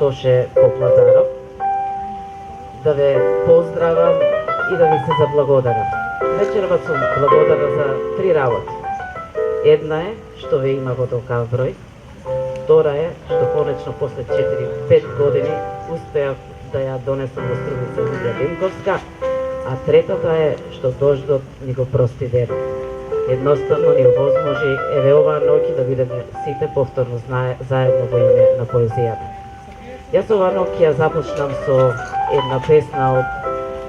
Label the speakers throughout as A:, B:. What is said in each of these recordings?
A: Тоше Коплазаров, да ве поздравам и да ви се заблагодарам. Вечерва сум благодарна за 3 работи. Една е што ве има во толкав број, втора е што конечно после 4-5 години успеав да ја донесам во Струмица Лидија Демковска, а третата е што дождот ни го прости денот. Едноставно ни овозможи еве оваа ноќ да бидеме сите повторно заедно во име на поезијата. Јас оваа ноќ ја започнам со една песна од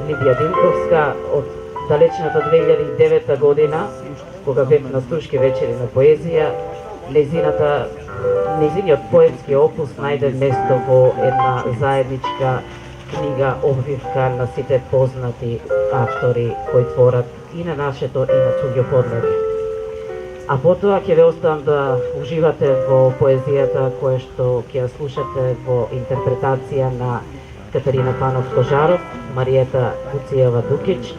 A: Лидија Демковска од далечната 2009 година, кога бев на Струшки вечери на поезија. Незиниот поетски опус најде место во една заедничка книга обвивка на сите познати автори кои творат и на нашето и на туѓо подлегле. А потоа ќе ве оставам да уживате во поезијата која што ќе ја слушате во интерпретација на Катерина Панов-Кожаров, Мариета Гуциева Дукич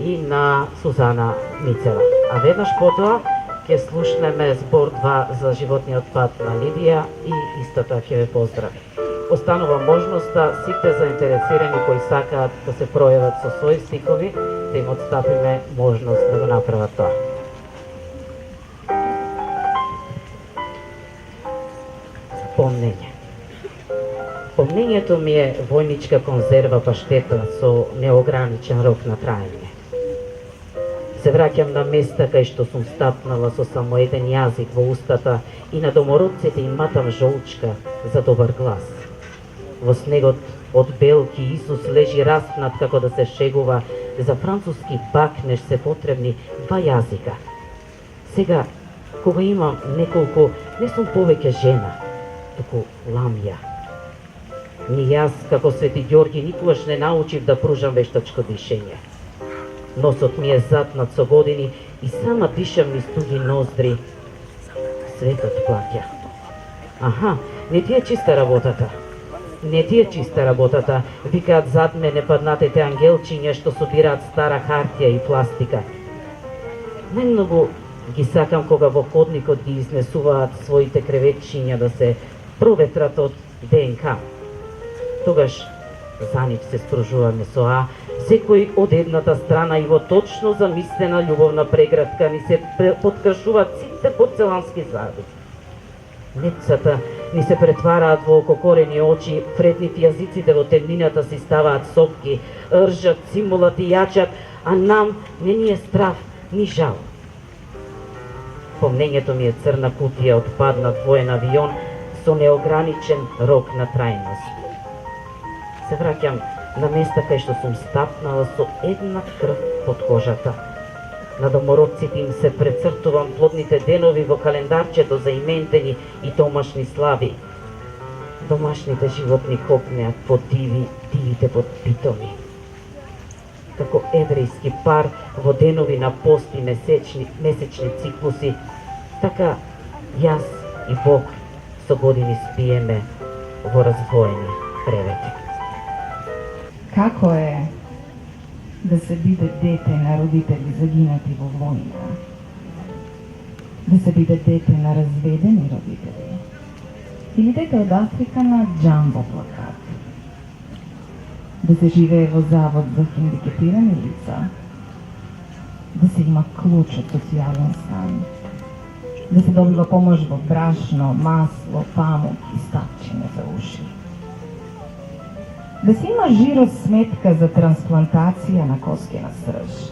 A: и на Сузана Мицева. А веднаш потоа ќе слушнеме збор 2 за животниот пат на Лидија и истата ќе ве поздрави. Останува можноста сите заинтересирани кои сакаат да се пројават со своји стихови, да им отстапиме можност да го направат тоа. Помнење. Помнењето ми е војничка конзерва паштета со неограничен рок на траење. Се враќам на места кај што сум стапнала со само еден јазик во устата и на домородците им матам жолчка за добар глас. Во снегот од белки Исус лежи распнат како да се шегува, за француски бакнеш се потребни 2 јазика. Сега, кога имам неколку, не сум повеќе жена, туку ламја. Ни јас, како Свети Ѓорги, никогаш не научив да пружам вештачко дишење. Носот ми е затнат со години и сама дишам низ туги ноздри. Светот плаќа. Аха, не ти е чиста работата. Не ти е чиста работата, викаат зад мене паднатите ангелчиња што собираат стара хартија и пластика. Најмногу ги сакам кога во ходникот ги изнесуваат своите креветчиња да се проветрат од ДНК. Тогаш за нив се спружуваме со секој од едната страна и во точно замислена љубовна преградка ни се подкршуваат сите порцелански зади. Непцата ни се претвараат во ококорени очи, пред нив јазиците во темнината си ставаат сопки, ржат, цимулат и јачат, а нам не ни е страв, ни жал. Помнењето ми е црна кутија од паднат воен авион со неограничен рок на трајност. Се враќам на места кај што сум стапнала со една крв под кожата. На домородците им се прецртувам плодните денови во календарчето за иментени и домашни слави. Домашните животни копнеат по дивите под питоми. Како еврејски пар во денови на пост и месечни циклуси, така јас и Бог со години спиеме во раздвоени кревети.
B: Како е да се биде дете на родители загинати во војна? Да се биде дете на разведени родители? Или дете од Африка на џамбо плакат? Да се живее во завод за хендикепирани лица? Да се има клуч од социјален стан? Да се добива помош во брашно, масло, памук и стапчине за уши? Да се има жиро сметка за трансплантација на коскена срж?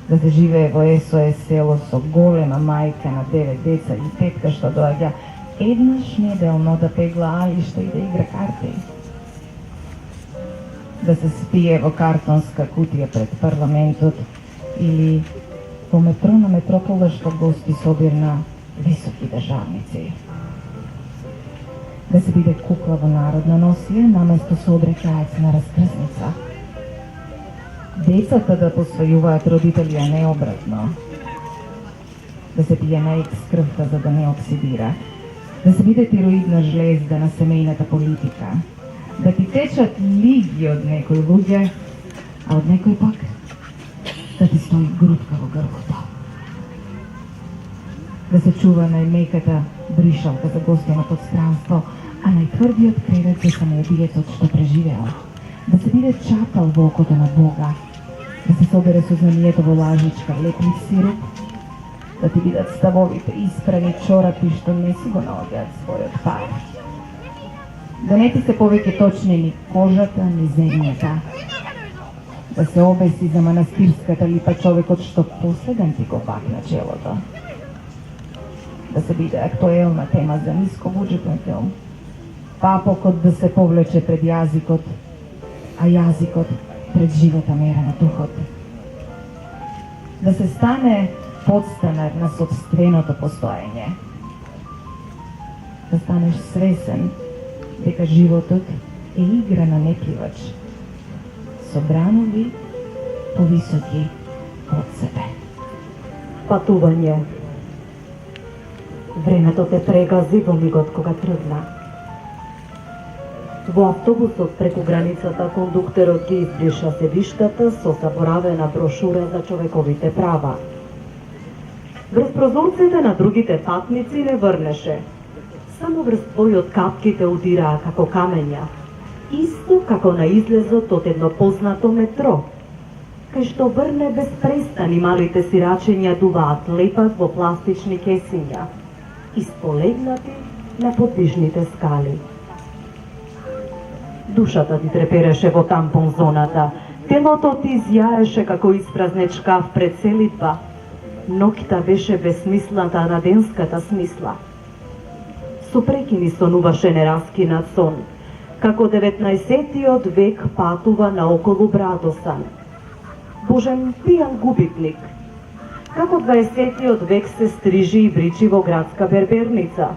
B: Да се живее во СОС село со голема мајка на 9 деца и тетка што доаѓа еднаш неделно да пегла алишта и да игра карти? Да се спие во картонска кутија пред парламентот или во метро на Метропола што гости собир на високи државници? Да се биде кукла во народна носија наместо сообрекаец на раскрсница? Децата да посвојуваат родители, а не обратно? Да се пие на екс крвта за да не оксидира? Да се биде тироидна жлезда на семејната политика? Да ти течат лиги од некои луѓе, а од некој пак да ти стои грудка во грлото? Да се чува најмеката бришалка за гостино подстранство, а најтврдиот кревет за самоубиецот што преживеал, да се биде чапал во окото на Бога, да се собере со знанието во лажичка леплив сируп, да ти бидат ставовите испрани чорапи што не си го наоѓаат својот пар, да не ти се повеќе точне ни кожата, ни земјата, да се обеси за манастирската липа човекот што последен ти го пакна челото, да се биде актуелна тема за нискобуџетен филм, папокот да се повлече пред јазикот, а јазикот пред живата мера на духот. Да се стане подстанар на сопственото постоење. Да станеш свесен дека животот е игра на некривач, со бранови повисоки од себе.
C: Патување. Времето те прегази во мигот кога тргна. Во автобусот преку границата кондуктерот ги избриша седиштата со заборавена брошура за човековите права. Врз прозорците на другите патници не врнеше. Само врз твојот капките удираа како камења, исто како на излезот од едно познато метро, кај што врне без престани малите сирачења дуваат лепак во пластични кесиња, исполегнати на подвижните скали. Душата ти трепереше во тампон зоната, телото ти изјаеше како испразнет шкаф пред селитба, ноќта беше безсмислата на денската смисла. Со прекини сонуваше нераскинат сон, како 19-тиот век патува наоколу Брадосан. Божен пијан губитник, како 20-тиот век се стрижи и бричи во градска берберница,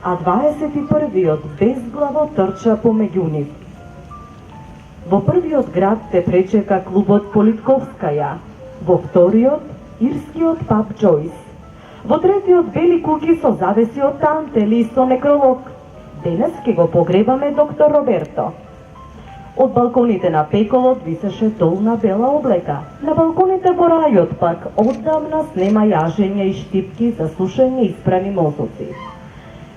C: а 21-виот безглаво трча помеѓу нив. Во првиот град те пречека клубот Политковскаја, во вториот ирскиот паб Джойс, во третиот бели куки со завеси од тантели со некролог. Денес ке го погребаме доктор Роберто. Од балконите на пеколот висеше долна бела облека. На балконите во рајот пак оддавна снема јажење и штипки за сушење испрани мозоци.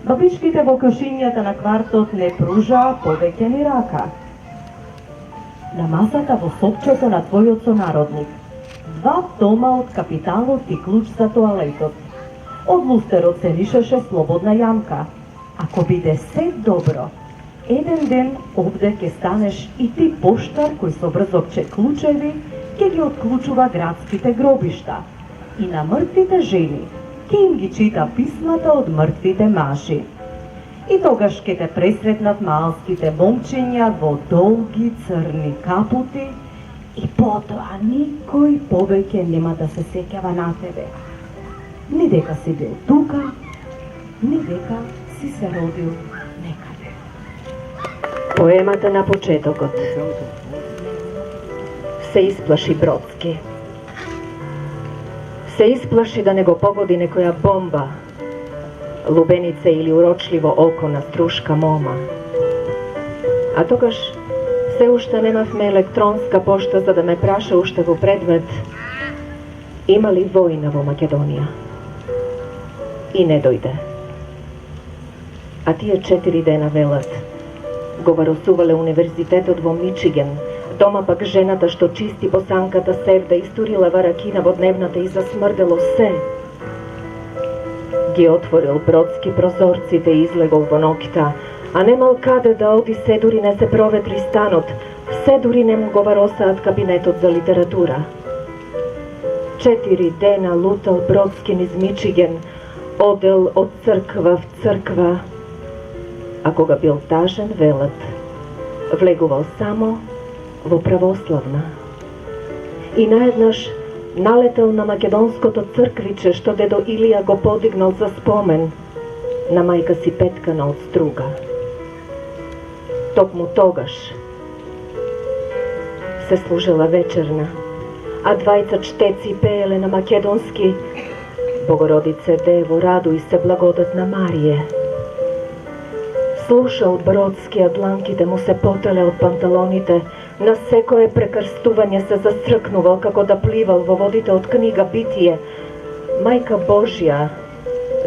C: Бабичките во кушињата на квартот не пружаа повеќе ни рака. На масата во сопчето на твојот сонародник 2 тома од Капиталот и клуч за тоалетот. Од лустерот се лишеше слободна јамка. Ако биде се добро, еден ден овде ќе станеш и ти поштар кој со брзопче клучеви ќе ги отклучува градските гробишта и на мртвите жени ќе им ги чита писмата од мртвите мажи. И тогаш ќе те пресретнат малските момчиња во долги црни капути и потоа никој повеќе нема да се сеќава на тебе. Ни дека си бил тука, ни дека си се родил некаде.
D: Поемата на почетокот. Се исплаши Бродски. Се исплаши да не го погоди некоја бомба, лубеница или урочливо око на струшка мома. А тогаш се уште немавме електронска пошта за да ме праша уште во предмет има ли војна во Македонија. И не дојде. А тие 4 дена велат го варосувале универзитетот во Мичиген, дома пак жената што чисти по санката севда истурила варакина во дневната и засмрдело се. Ги отворил Бродски прозорците и излегол во ноќта, а немал каде да оди, се дури не се проветри станот, се дури не му го варосаат кабинетот за литература. 4 дена лутал Бродски низ Мичиген, одел од црква в црква, а кога бил тажен, велат, влегувал само во православна. И наеднаш налетел на македонското црквиче што дедо Илија го подигнал за спомен на мајка си Петкана од Струга. Токму тогаш се служела вечерна, а двајца чтеци пееле на македонски Богородице Дево, радуј се, благодатна Марие. Слуша од Бродски, а дланките му се потеле од панталоните, на секое прекрстување се застркнувал како да пливал во водите од книга Битие. Мајка Божја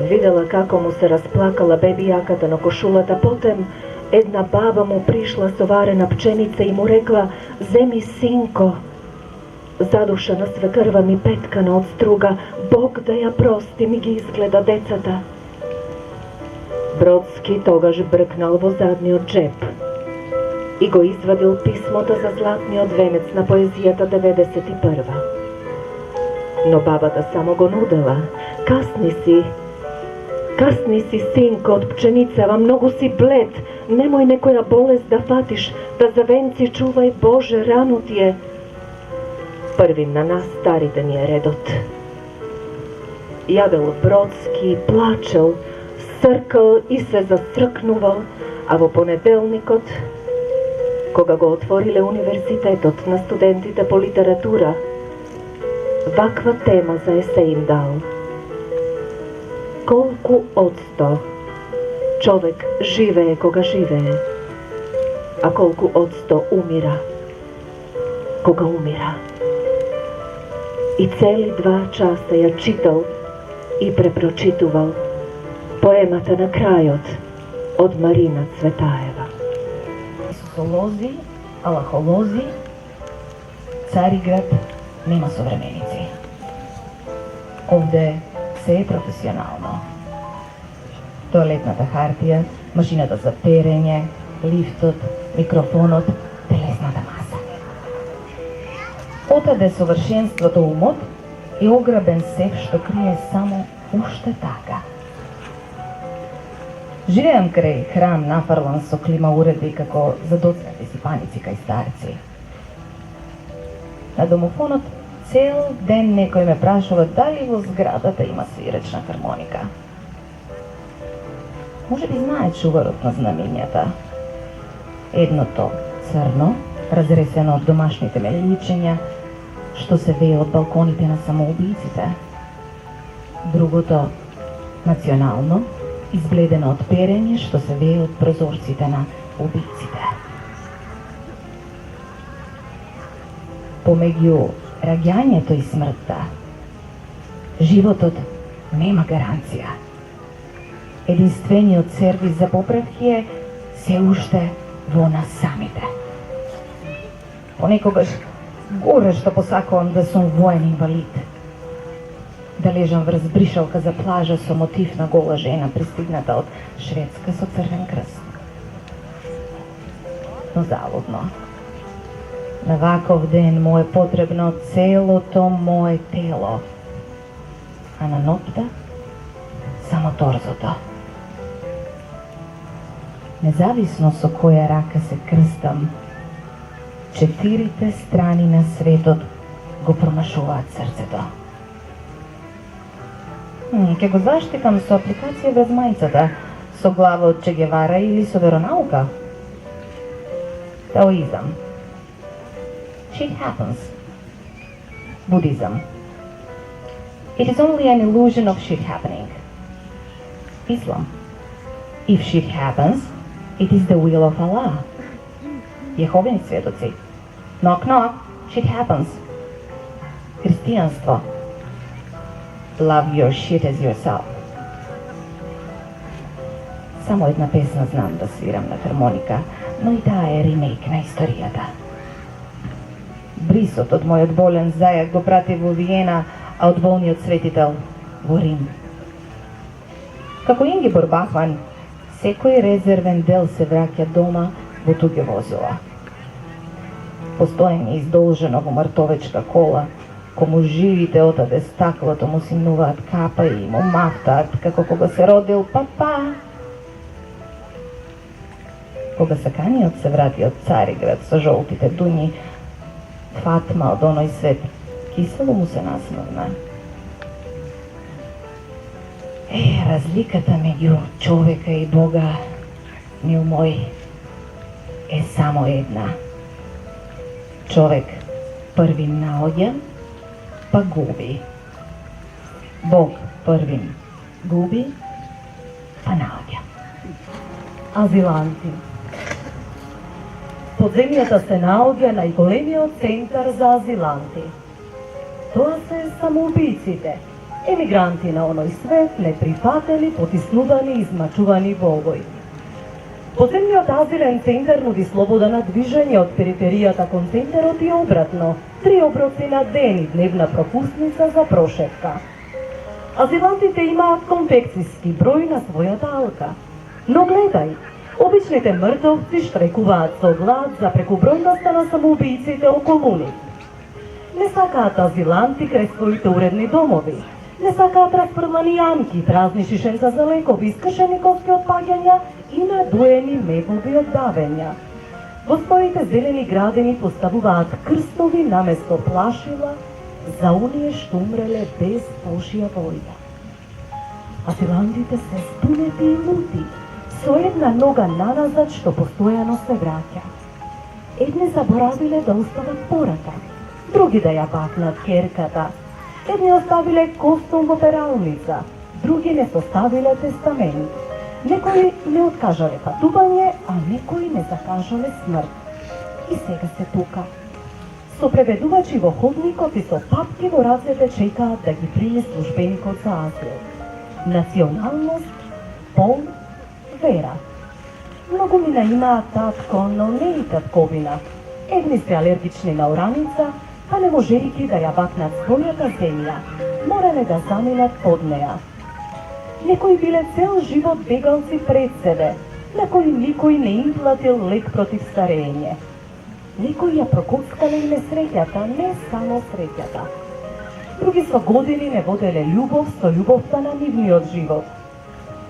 D: видела како му се расплакала бебијаката на кошулата, потем Една баба му пришла со варена пченица и му рекла: "Земи, синко." Задушена свекрва ми петкана од струга: "Бог да ја прости," ми ги изгледа децата. Бродски тогаш бркнал во задниот джеп и го извадил писмото за златниот венец на поезијата 91. Но бабата само го нудела: Касни си, синко, од пченицава, многу си блед, немој некоја болест да фатиш, да завенци чувај Боже, рано ти е." Првим на нас старите ни е редот. Јадел Бродски, плачел, сркал и се засркнувал, а во понеделникот, кога го отвориле универзитетот на студентите по литература, ваква тема за есе им дал: колку одсто човек живее кога живее, а колку одсто умира кога умира. И цели 2 часа ја читал и препрочитувал поемата на крајот од Марина Цветаева.
B: Исусолози, алахолози, Цариград нема современици. Овде се е професионално. Тоалетната хартија, машината за перење, лифтот, микрофонот, телесната маса. Отаде совршенството умот и ограбен сев што крие само уште така. Живеам крај храм нафрлан со клима уреди како за доцнати си паници кај старци. На домофонот цел ден некој ме прашува дали во зградата има свиречна хармоника. Може би знае чуварот на знамењата. Едното црно, разресено од домашните меличења, што се вее од балконите на самоубийците. Другото национално, избледено од перење, што се вее од прозорците на убийците. Помеѓу раѓањето и смртта, животот нема гаранција. Единствениот сервис за поправки е се уште во нас самите. Понекогаш горе што посакувам да сум воен инвалид. Да лежам врз бришалка за плажа со мотив на гола жена пристигната од Шведска со црвен крст. Но залудно. На ваков ден му е потребно целото мое тело, а на ноќта само торзото. Независно со која рака се крстам, 4 страни на светот го промашуваат срцето. Ке го заштитам со апликација без мајцата, со глава од Че Гевара или со веронаука? Таоизам. Shit happens. Buddhism. It is only an illusion of shit happening. Islam. If shit happens, it is the will of Allah. Јеховини светоци. Knock knock, shit happens. Христијанство. Love your shit as yourself. Само една песна знам да свирам на хармоника, но и таа е ремейк на историјата. Брисот од мојот болен зајак го прати во Виена, а од болниот светител во Рим. Како Ингибор Бахман, секој резервен дел се враќа дома во туѓе возила. Постоење издолжено во мртовечка кола, кому живите отаде стаклото му симнуваат капа и му мафтаат како кога се родил папа. Кога саканиот се врати од Цариград со жолтите дуњи, Фатма од оној свет кисело му се насмевна. Разликата меѓу човека и Бога, мил мој, е само една. Човек првим наоѓа, па губи. Бог првим губи, па наоѓа.
C: Азиланти. Под земјата се наоѓа најголемиот центар за азиланти. Тоа се самоубийците, емигранти на оној свет, неприфатени, потиснувани и измачувани во овој. Подземниот азилен центар нуди слобода на движење од периферијата кон центарот и обратно, 3 оброци на ден и дневна пропусница за прошетка. Азилантите имаат конфекцијски број на својата алка. Но гледај, обичните мртовци штрекуваат со глад за прекубројноста на самоубијците околу нив. Не сакаат азиланти крај своите уредни домови. Не сакаат распрлани јамки, празни шишенца за лекови, искршени коски од паѓања и надуени мебови од давења. Во своите зелени градини поставуваат крстови наместо плашила за оние што умреле без Божја волја. Азилантите се спунети и лути, со една нога наназад што постојано се враќа. Едни заборавиле да остават порака, други да ја бакнат керката. Едни оставиле костом во пералница, други не составиле тестамент. Некои не откажале патување, а некои не закажале смрт. И сега се тука. Со преведувачи во ходникот и со папки во рацете чекаат да ги приме службеникот за азил. Националност, пол, вера. Многумина имаат татко, но не и татковина. Едни се алергични на ораница, а не можејќи да ја бакнат својата земја, морале да заминат под неа. Некои биле цел живот бегалци пред себе, на кои никој не им платил лек против старење. Некои ја прокоцкале и несреќата, не само среќата. Други со години не воделе љубов со љубовта на нивниот живот.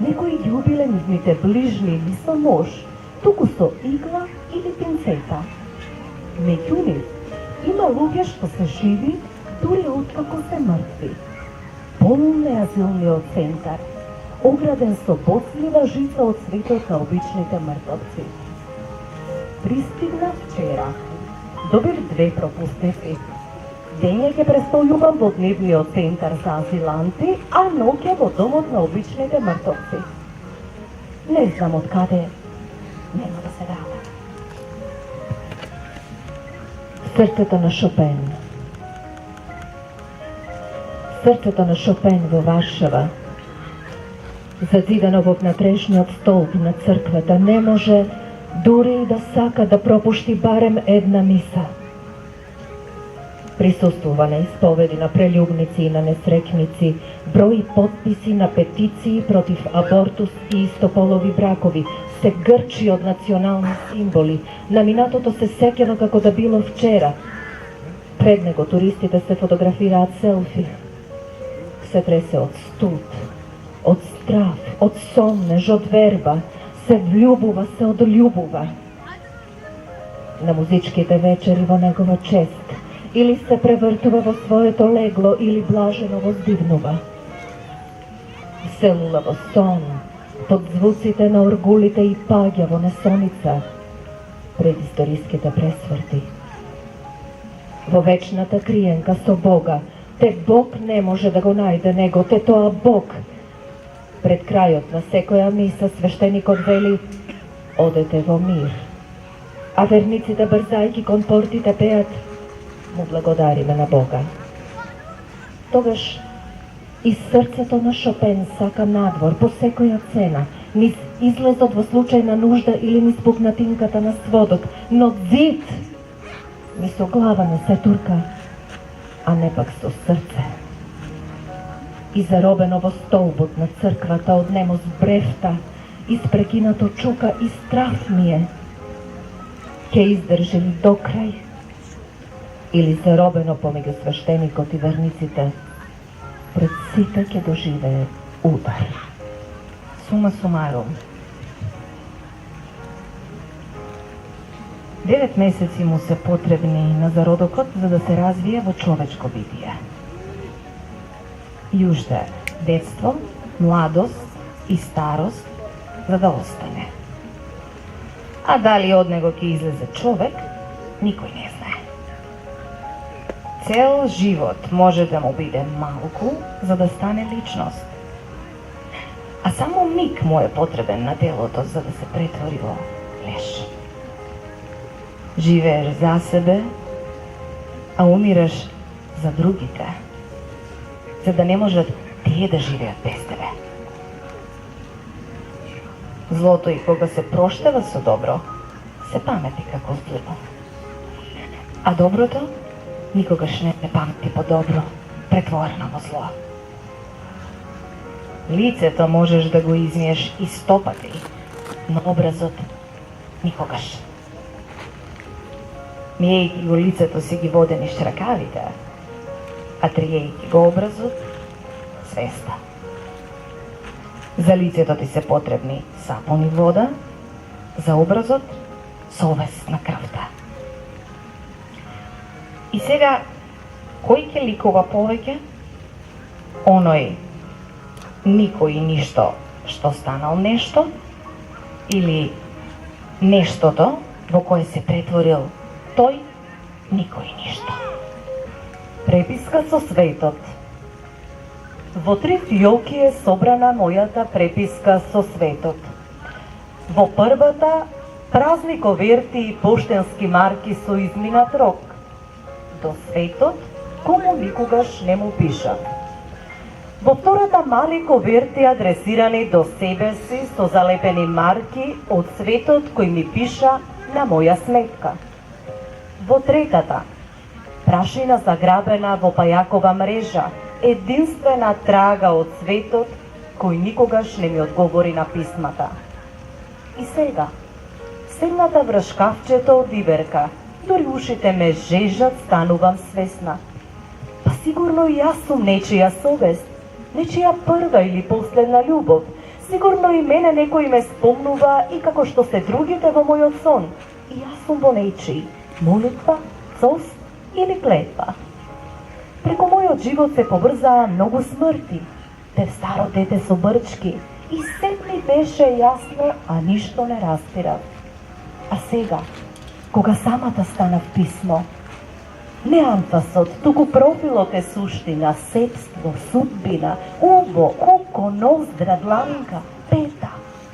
C: Некои ги убиле нивните ближни или со нож, туку со игла или пинцета. Меѓу нив има луѓе што се живи, дури откако се мртви. Полн е азилниот центар, ограден со боцлива жица од светот на обичните мртовци. Пристигна вчера. Добив 2 пропусници. Дење ќе престојувам во дневниот центар за азиланти, а ноќе во домот на обичните мртовци. Не знам од каде, нема да се вратам.
D: Срцето на Шопен. Срцето на Шопен во Варшава, зазидано во внатрешниот столб на црквата, не може дури и да сака да пропушти барем една миса. Присуствува на исповеди на прелюбници и на несрекници, брои подписи на петиции против абортус и истополови бракови, се грчи од национални символи, на минатото се сеќава како да било вчера. Пред него туристите се фотографираат селфи. Се тресе од студ, од страв, од соннеж, од верба, се влюбува, се одљубува. На музичките вечери во негова чест, или се превртува во своето легло, или блажено воздивнува. Се лула во сон, под звуците на оргулите и паѓа во несоница пред историските пресврти. Во вечната криенка со Бога, те Бог не може да го најде него, те тоа Бог. Пред крајот на секоја миса свештеникот вели: одете во мир. А верниците брзајки кон портите пеат: му благодариме на Бога. Тогаш из срцето на Шопен сака надвор по секоја цена, низ излезот во случај на нужда или низ пукнатинката на сводок, но зид ни со глава не се турка, а не пак со срце. И заробено во столбот на црквата од немост брефта, испрекинато чука и страх ми е. Ке издржи ли до крај? Или заробено помеѓу свештеникот и верниците, пред сите ќе доживее удар.
B: Сума сумарум. 9 месеци му се потребни на зародокот за да се развие во човечко битие. Јужда детство, младост и старост за да остане. А дали од него ќе излезе човек, никој не знае. Цел живот може да му биде малку за да стане личност. А само миг му е потребен на телото за да се претвори во леш. Живееш за себе, а умираш за другите, за да не можат тие да живеат без тебе. Злото и кога се проштева со добро, се памети како зло. А доброто никогаш не се памети по добро, претворено во зло. Лицето можеш да го измиеш и 100 пати, но образот никогаш. Миејќи го лицето си ги водени штракавите, а триејќи го образот, свеста. За лицето ти се потребни сапун и вода, за образот совест на крвта. И сега, кој ќе ликува повеќе? Оној никој и ништо што станал нешто, или нештото во кое се претворил тој никој и ништо?
C: Преписка со светот. Во 3 фиолки е собрана мојата преписка со светот. Во првата празни коверти и поштенски марки со изминат рок. До светот, кому никогаш не му пишав. Во втората мали коверти адресирани до себе си со залепени марки од светот кој ми пиша на моја сметка. Во третата, прашина заграбена во пајакова мрежа, единствена трага од светот кој никогаш не ми одговори на писмата. И сега, седната врз шкафчето од Иберка, дори ушите ме жежат, станувам свесна. Па сигурно и јас сум нечија совест, нечија прва или последна љубов. Сигурно и мене некој ме спомнува и како што се другите во мојот сон. И јас сум во нечии молитва, цост или клетва. Преку мојот живот се поврзаа многу смрти. Бев старо дете со брчки и се ми беше јасно, а ништо не разбирав. А сега, кога самата станав писмо, не анфасот, туку профилот е суштина, сепство, судбина, убо, око, ноздра, дланка, пета,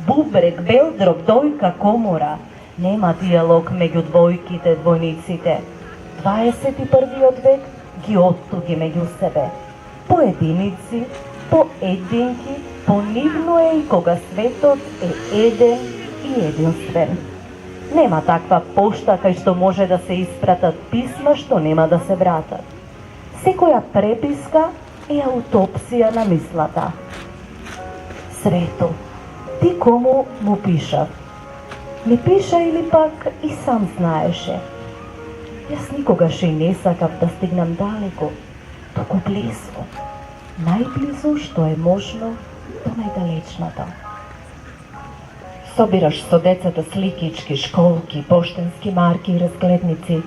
C: бубрек, белдрок, дојка, комора. Нема диалог меѓу двојките, двојниците. 21. век ги оттуги меѓу себе. Поединици, поединки, понивно е и кога светот е еден и единствен. Нема таква пошта кај што може да се испратат писма што нема да се вратат. Секоја преписка е аутопсија на мислата. Свето, ти кому му пишав? Ми пиша или пак и сам знаеше. Јас никогаш и не сакав да стигнам далеко, туку близко. Најблизо што е можно до најдалечното. Собираш со децата сликички, школки, поштенски марки и разгледници.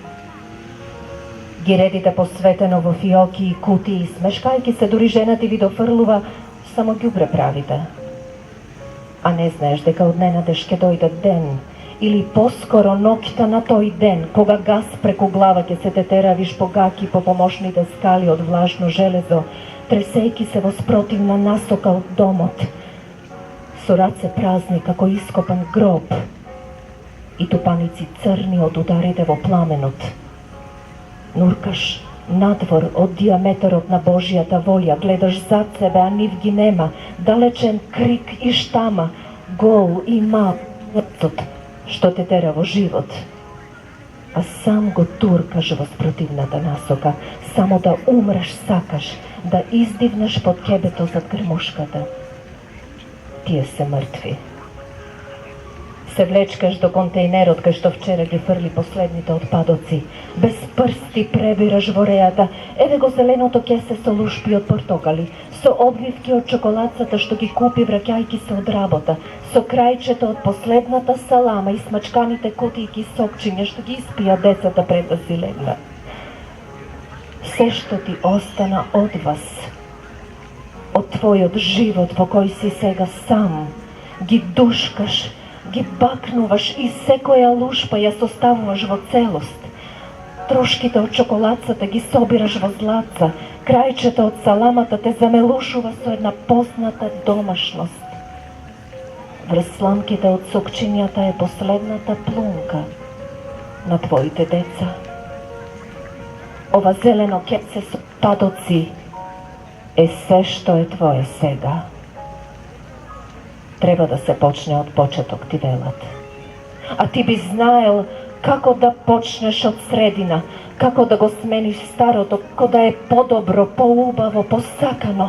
C: Ги редите посветено во фиоки и кутии, смешкајки се, дури жена ти ви дофрлува, само ѓубре правите. А не знаеш дека од ненадеж ќе дојде ден, или поскоро ноќта на тој ден, кога газ преку глава ќе се те теравиш по гаки по помошните скали од влажно железо, тресејки се во спротивна насока од домот, со раце празни како ископан гроб и тупаници црни од ударите во пламенот. Нуркаш надвор од диаметарот на Божјата волја, гледаш зад себе, а нив ги нема, далечен крик и штама, гол и мап, што те тера во живот. А сам го туркаш во спротивната насока, само да умреш сакаш, да издивнеш под кебето зад грмушката. Тие се мртви. Се влечкаш до контейнерот кај што вчера ги фрли последните отпадоци. Без прсти пребираш во рејата. Еве го зеленото кесе со лушпи од портокали, со обвивки од чоколадцата што ги купи враќајки се од работа, со крајчето од последната салама и смачканите кутийки сокчиња што ги испија децата пред да си легна. Се што ти остана од вас, од твојот живот во кој си сега сам, ги душкаш, ги бакнуваш и секоја лушпа ја составуваш во целост. Трошките од чоколадцата ги собираш во златца, крајчето од саламата те замелушува со една позната домашност. Врз сламките од сокчињата е последната плунка на твоите деца. Ова зелено кепце со падоци е се што е твое сега.
D: Треба да се почне од почеток, ти велат. А ти би знаел како да почнеш од средина, како да го смениш старото, како да е подобро, поубаво, посакано.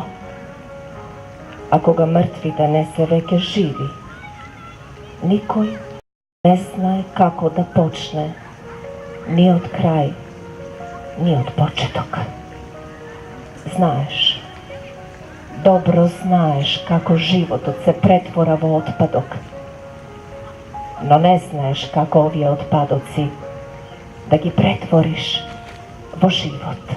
D: А кога мртвите не се веќе живи, никој не знае како да почне ни од крај, ни од почеток. Знаеш, добро знаеш како животот се претвора во отпадок, но не знаеш како овие отпадоци да ги претвориш во живот.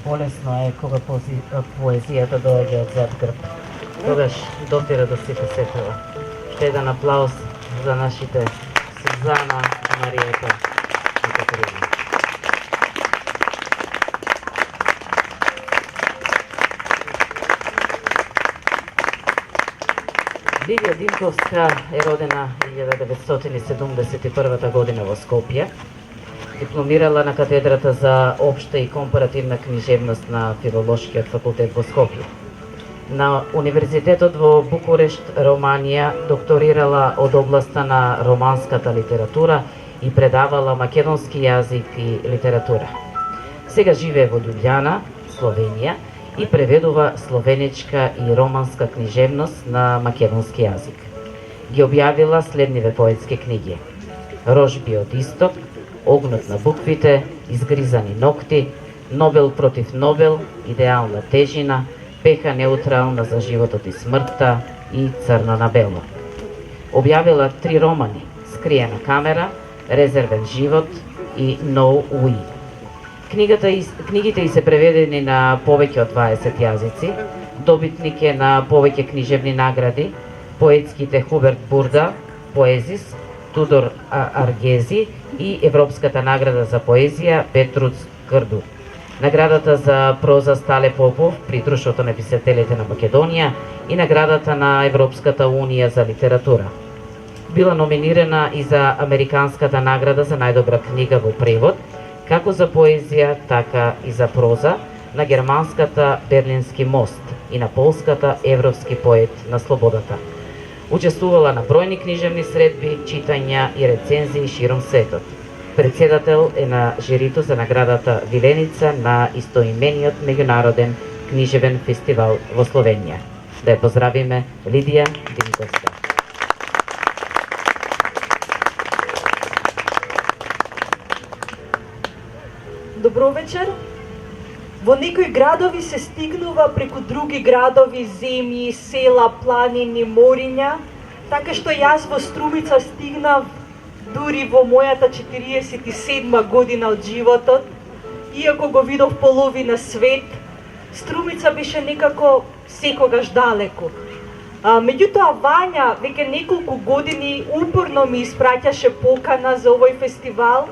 A: Полесно е кога поезијата доаѓа од зад грб. Тогаш дотира до сите сетива. Ще еден аплауз за нашите Сузана, Мариета и Катерина. Лидија Динковска е родена 1971 година во Скопје. Дипломирала на катедрата за општа и компаративна книжевност на Филолошкиот факултет во Скопје. На Универзитетот во Букурешт, Романија, докторирала од областа на романската литература и предавала македонски јазик и литература. Сега живее во Љубљана, Словенија, и преведува словеничка и романска книжевност на македонски јазик. Ги објавила следниве поетски книги: Рожби од исток, Огнот на буквите, Изгризани ногти, Нобел против Нобел, Идеална тежина, Пеха неутрална за животот и смртта и Црно на бело. Објавила 3 романи: Скриена камера, Резервен живот и No We. Книгите ѝ се преведени на повеќе од 20 јазици, добитник е на повеќе книжевни награди, поетските Хуберт Бурда, Поезис, Тудор Аргези и Европската награда за поезија Петруц Крду. Наградата за проза Стале Попов при Друштвото на писателите на Македонија и наградата на Европската унија за литература. Била номинирана и за Американската награда за најдобра книга во превод, како за поезија, така и за проза, на германската Берлински мост и на полската Европски поет на слободата. Учествувала на бројни книжевни средби, читања и рецензии широм светот. Председател е на жирито за наградата Виленица на истоимениот меѓународен книжевен фестивал во Словенија. Да ја поздравиме Лидија Динковска.
E: Добро вечер. Во некои градови се стигнува преку други градови, земји, села, планини, мориња, така што јас во Струмица стигнав дури во мојата 47 година од животот, иако го видов половина свет, Струмица беше некако секогаш далеку. Меѓутоа Вања веќе неколку години упорно ми испраќаше покана за овој фестивал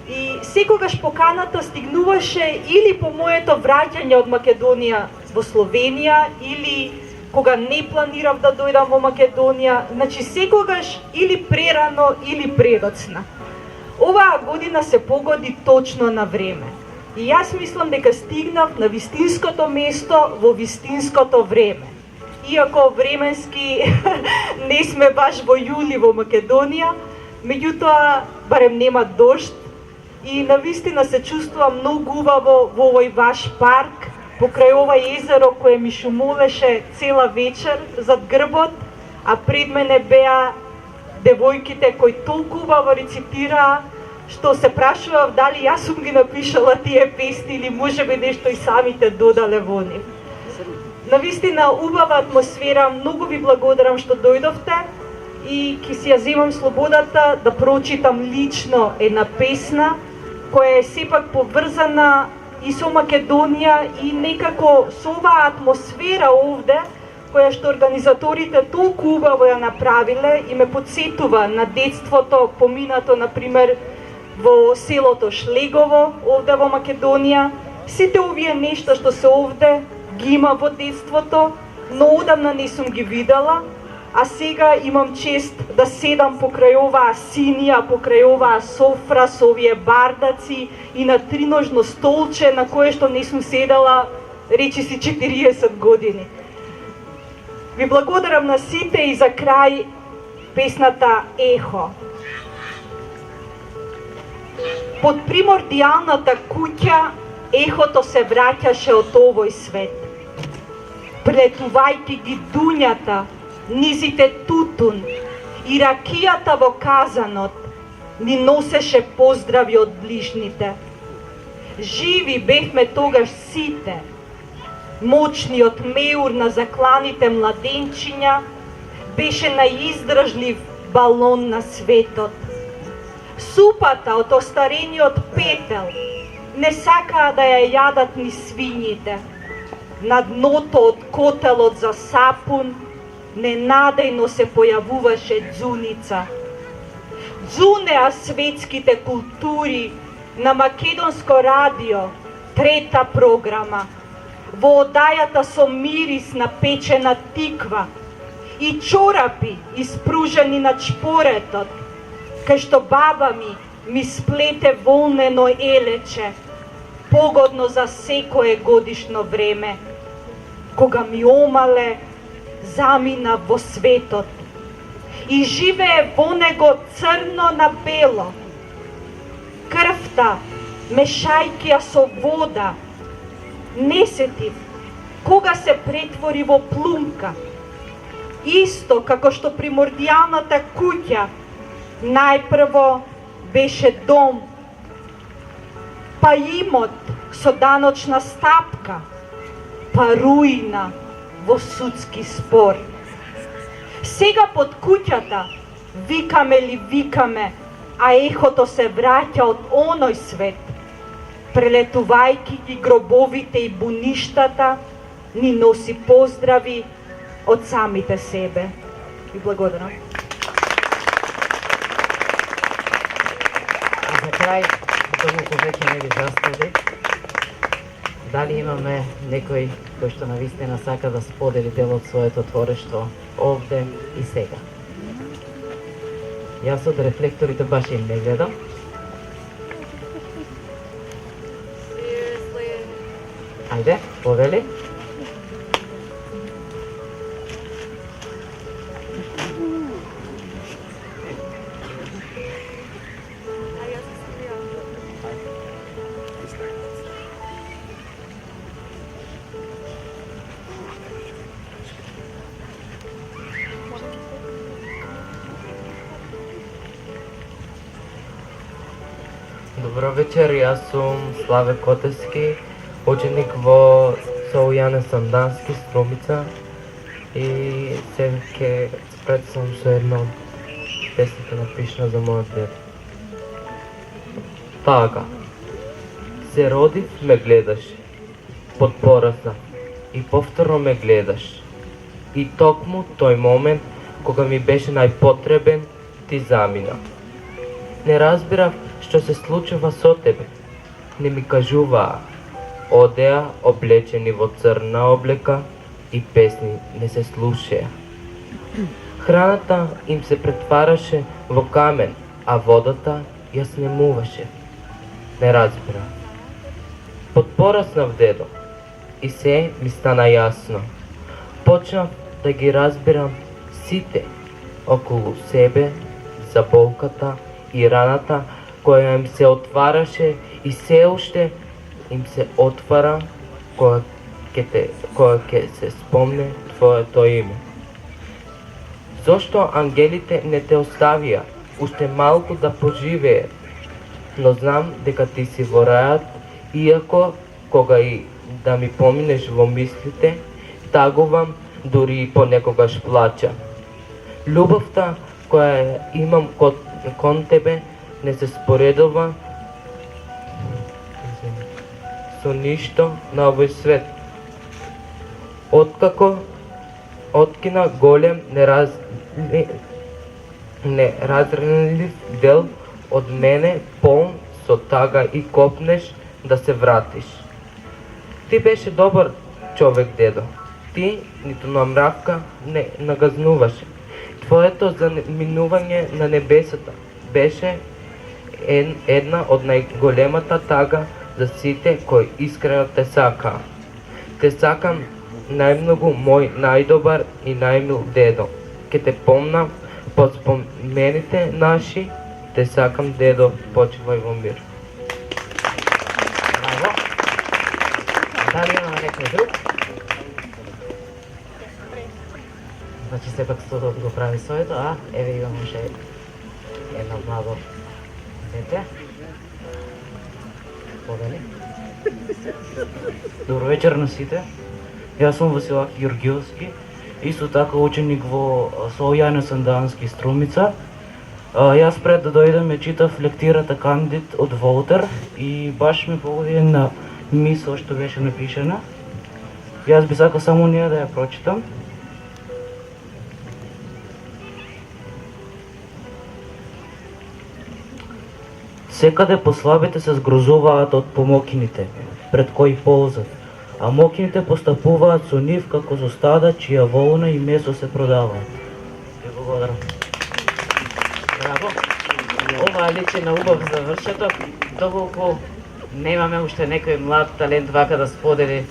E: и секогаш поканата стигнуваше или по моето враќање од Македонија во Словенија, или кога не планирав да дојдам во Македонија, значи секогаш или прерано или предоцна. Оваа година се погоди точно на време. И јас мислам дека стигнав на вистинското место во вистинското време. Иако временски не сме баш во јули во Македонија, меѓутоа барем нема дожд и навистина се чувствувам многу убаво во овој ваш парк, покрај ова езеро кое ми шумуваше цела вечер зад грбот, а пред мене беа девојките кои толку убаво рецитираа, што се прашував дали јас сум ги напишала тие песни или можеби нешто и самите додале во нив. Навистина убава атмосфера, многу ви благодарам што дојдовте и ќе си ја земам слободата да прочитам лично една песна која е сепак поврзана и со Македонија и некако со оваа атмосфера овде, која што организаторите толку убаво ја направиле и ме подсетува на детството поминато, например, во селото Шлегово, овде во Македонија. Сите овие нешта што се овде ги има во детството, но одамна не сум ги видела, а сега имам чест да седам покрај оваа синија, покрај оваа софра со овие бардаци и на триножно столче на кое што не сум седела речи си 40 години. Ви благодарам на сите и за крај песната Ехо. Под примордијалната куќа ехото се враќаше од овој свет. Прелетувајќи ги дуњата, низите тутун и ракијата во казанот, ни носеше поздрави од ближните. Живи бевме тогаш сите. Моćниот меур на закланите младенчиња беше најиздржлив балон на светот. Супата од остарениот пепел не сакаа да ја јадат ни свињите. На дното од котелот за сапун ненадејно се појавуваше ѕуница. Ѕунеа светските култури на Македонско радио, трета програма, во одајата со мирис на печена тиква и чорапи испружени на чпоретот, кај што баба ми сплете волнено елече, погодно за секое годишно време. Кога ми омале, замина во светот и живее во него црно на бело. Крвта, мешајќи ја со вода, не сетив кога се претвори во плумка. Исто како што примордијалната куќа најпрво беше дом, па имот со даночна стапка, па руина во судски спор. Сега под куќата викаме ли викаме, а ехото се враќа од оној свет. Прелетувајќи ги гробовите и буништата, ни носи поздрави од самите себе. Ви благодарам.
A: За крај, доколку веќе не ви застави, дали имаме некој кој што навистина сака да сподели дел од своето творештво овде и сега? Јас од рефлекторите баш им не гледам. Ајде, повели.
F: Добро вечер, јас сум Славе Котевски, ученик во Соујане Сандански, Струмица, и се ќе представам со една песната напишана за мојот дед. Така, се родив, ме гледаш, подпораснав и повторно ме гледаш. И токму тој момент, кога ми беше најпотребен, ти замина. Не разбирав што се случува со тебе. Не ми кажуваа. Одеа облечени во црна облека и песни не се слушеа. Храната им се претвараше во камен, а водата ја снемуваше. Не разбира. Подпораснав, дедо, и се ми стана јасно. Почнав да ги разбирам сите околу себе за болката и раната која им се отвараше и се уште им се отвара кога ќе се спомне твоето име. Зошто ангелите не те оставија уште малку да поживееш, но знам дека ти си во рајот, иако кога и да ми поминеш во мислите, тагувам, дури и понекогаш плачам. Љубовта која имам кон тебе не се споредува со ништо на овој свет. Откако откина голем неразренлив дел од мене, полн со тага и копнеш да се вратиш. Ти беше добар човек, дедо. Ти ниту на мравка не нагазнуваше. Твоето заминување на небесата беше една од најголемата тага за сите кои искрено те сакаа. Те сакам најмногу мој најдобар и најмил дедо. Ке те помнам под спомените наши, те сакам дедо, почивај во мир.
A: Браво. Дали имаме некој друг? Значи сепак студот го прави своето, а еве имаме уште едно младо дете. Подели.
G: Добро вечер на сите. Јас сум Василак Јургиовски, исто така ученик во Солјане Сандански Струмица. Јас пред да дојдам ме читав лектирата Кандид од Волтер и баш ме погоди на мисол што беше напишена. Јас би сакал само неа да ја прочитам. Секаде послабите се згрозуваат од помокините, пред кои ползат, а мокините постапуваат со нив како со стада чија волна и месо се продаваат. Ви благодарам.
A: Браво. Ова личи на убав завршеток, доколку немаме уште некој млад талент вака да сподели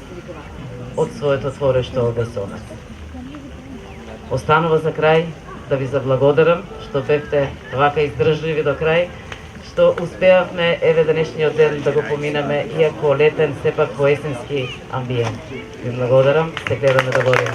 A: од своето творештво обесонат. Останува за крај да ви заблагодарам што бевте вака издржливи до крај, што успеавме еве денешниот ден да го поминеме, иако летен, сепак во есенски амбиент. Ви благодарам, се гледаме до година.